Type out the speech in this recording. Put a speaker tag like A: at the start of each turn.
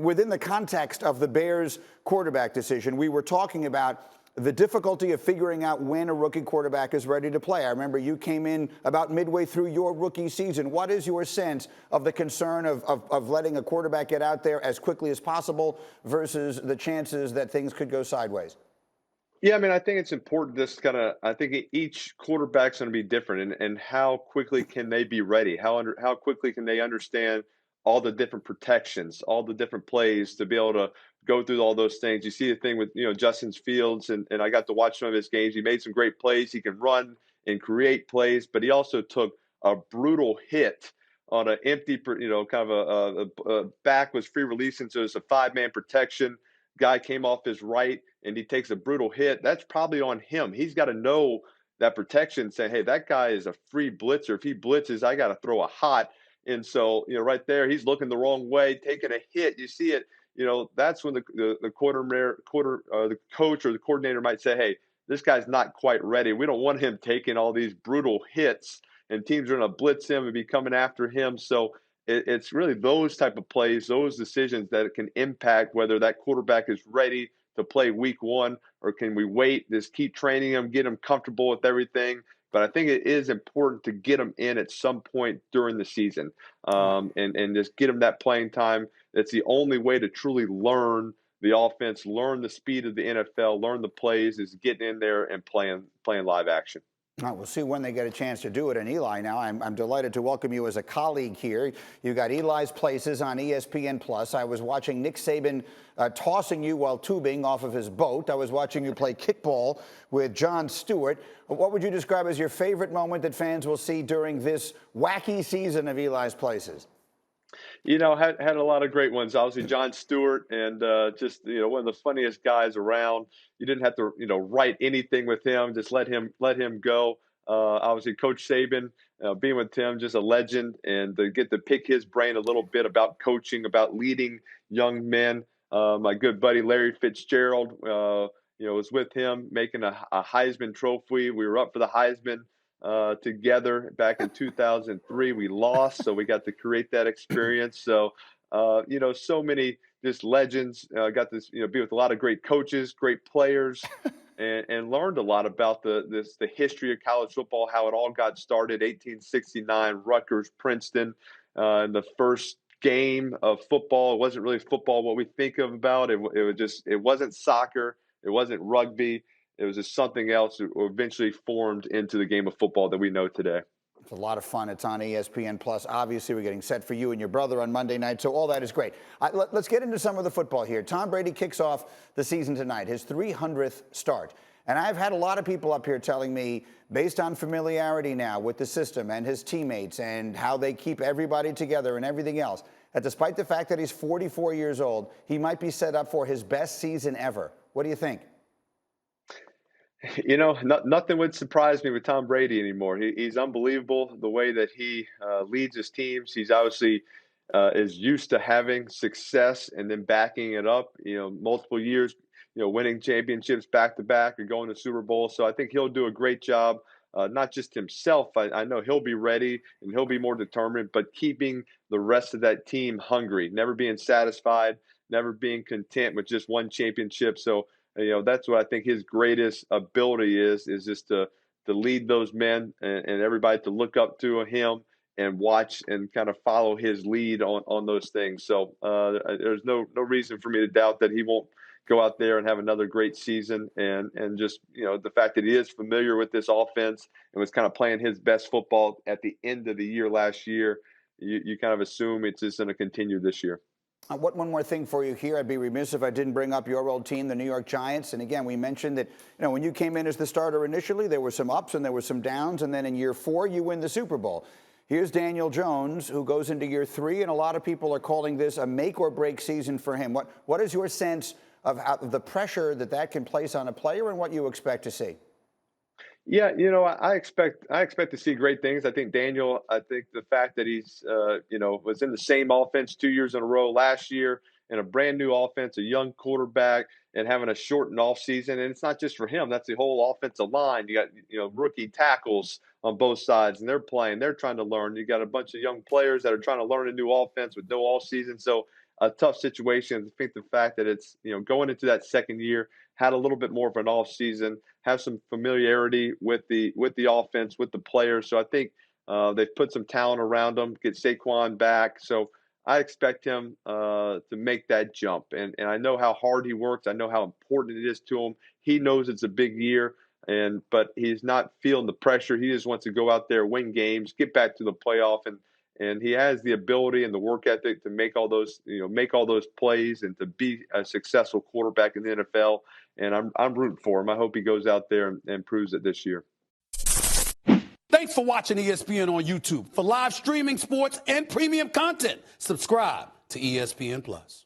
A: within the context of the Bears quarterback decision, we were talking about the difficulty of figuring out when a rookie quarterback is ready to play. I remember you came in about midway through your rookie season. What is your sense of the concern of letting a quarterback get out there as quickly as possible versus the chances that things could go sideways?
B: Yeah, I mean, I think it's important. I think each quarterback's going to be different, and how quickly can they be ready? How quickly can they understand all the different protections, all the different plays to be able to go through all those things. You see the thing with Justin Fields, and I got to watch some of his games. He made some great plays. He can run and create plays, but he also took a brutal hit on an empty, kind of a back was free releasing, so it's a 5-man protection. Guy came off his right and he takes a brutal hit. That's probably on him. He's got to know that protection, saying, hey, that guy is a free blitzer. If he blitzes, I got to throw a hot. And so, right there, he's looking the wrong way, taking a hit. You see it, that's when the coach or the coordinator might say, hey, this guy's not quite ready. We don't want him taking all these brutal hits, and teams are going to blitz him and be coming after him. So it's really those type of plays, those decisions that can impact whether that quarterback is ready to play week one, or can we wait, just keep training him, get him comfortable with everything. But I think it is important to get him in at some point during the season, and just get him that playing time. That's the only way to truly learn the offense, learn the speed of the NFL, learn the plays, is getting in there and playing live action.
A: All right, we'll see when they get a chance to do it. And Eli, now I'm delighted to welcome you as a colleague here. You got Eli's Places on ESPN Plus. I was watching Nick Saban tossing you while tubing off of his boat. I was watching you play kickball with Jon Stewart. What would you describe as your favorite moment that fans will see during this wacky season of Eli's Places?
B: Had a lot of great ones. Obviously, Jon Stewart, and just one of the funniest guys around. You didn't have to write anything with him; just let him go. Obviously, Coach Saban, being with him, just a legend, and to get to pick his brain a little bit about coaching, about leading young men. My good buddy Larry Fitzgerald, was with him making a Heisman Trophy. We were up for the Heisman together back in 2003. We lost, so we got to create that experience. So, so many just legends. Got this, be with a lot of great coaches, great players, and learned a lot about the history of college football, how it all got started. 1869, Rutgers, Princeton, and the first game of football. It wasn't really football what we think of about it. It wasn't soccer. It wasn't rugby. It was just something else that eventually formed into the game of football that we know today.
A: It's a lot of fun. It's on ESPN Plus. Obviously, we're getting set for you and your brother on Monday night, so all that is great. Let's get into some of the football here. Tom Brady kicks off the season tonight, his 300th start. And I've had a lot of people up here telling me, based on familiarity now with the system and his teammates and how they keep everybody together and everything else, that despite the fact that he's 44 years old, he might be set up for his best season ever. What do you think?
B: Nothing would surprise me with Tom Brady anymore. He's unbelievable the way that he leads his teams. He's obviously is used to having success and then backing it up, multiple years, winning championships back to back or going to Super Bowl. So I think he'll do a great job, not just himself. I know he'll be ready and he'll be more determined, but keeping the rest of that team hungry, never being satisfied, never being content with just one championship. So that's what I think his greatest ability is just to lead those men and everybody to look up to him and watch and kind of follow his lead on those things. So there's no reason for me to doubt that he won't go out there and have another great season. And just, the fact that he is familiar with this offense and was kind of playing his best football at the end of the year last year, you kind of assume it's just going to continue this year.
A: One more thing for you here. I'd be remiss if I didn't bring up your old team, the New York Giants. And again, we mentioned that, when you came in as the starter initially, there were some ups and there were some downs. And then in year 4, you win the Super Bowl. Here's Daniel Jones, who goes into year 3. And a lot of people are calling this a make or break season for him. What is your sense of the pressure that can place on a player and what you expect to see?
B: Yeah, I expect to see great things. I think the fact that he's was in the same offense 2 years in a row last year, in a brand new offense, a young quarterback, and having a shortened off season. And it's not just for him; that's the whole offensive line. You got rookie tackles on both sides, and they're trying to learn. You got a bunch of young players that are trying to learn a new offense with no all season. So a tough situation. I think the fact that it's, going into that second year, had a little bit more of an off season, have some familiarity with the offense, with the players. So I think they've put some talent around him, get Saquon back. So I expect him to make that jump. And I know how hard he works. I know how important it is to him. He knows it's a big year, but he's not feeling the pressure. He just wants to go out there, win games, get back to the playoff, and he has the ability and the work ethic to make all those plays and to be a successful quarterback in the NFL. And I'm rooting for him. I hope he goes out there and proves it this year.
C: Thanks for watching ESPN on YouTube. For live streaming, sports, and premium content, subscribe to ESPN Plus.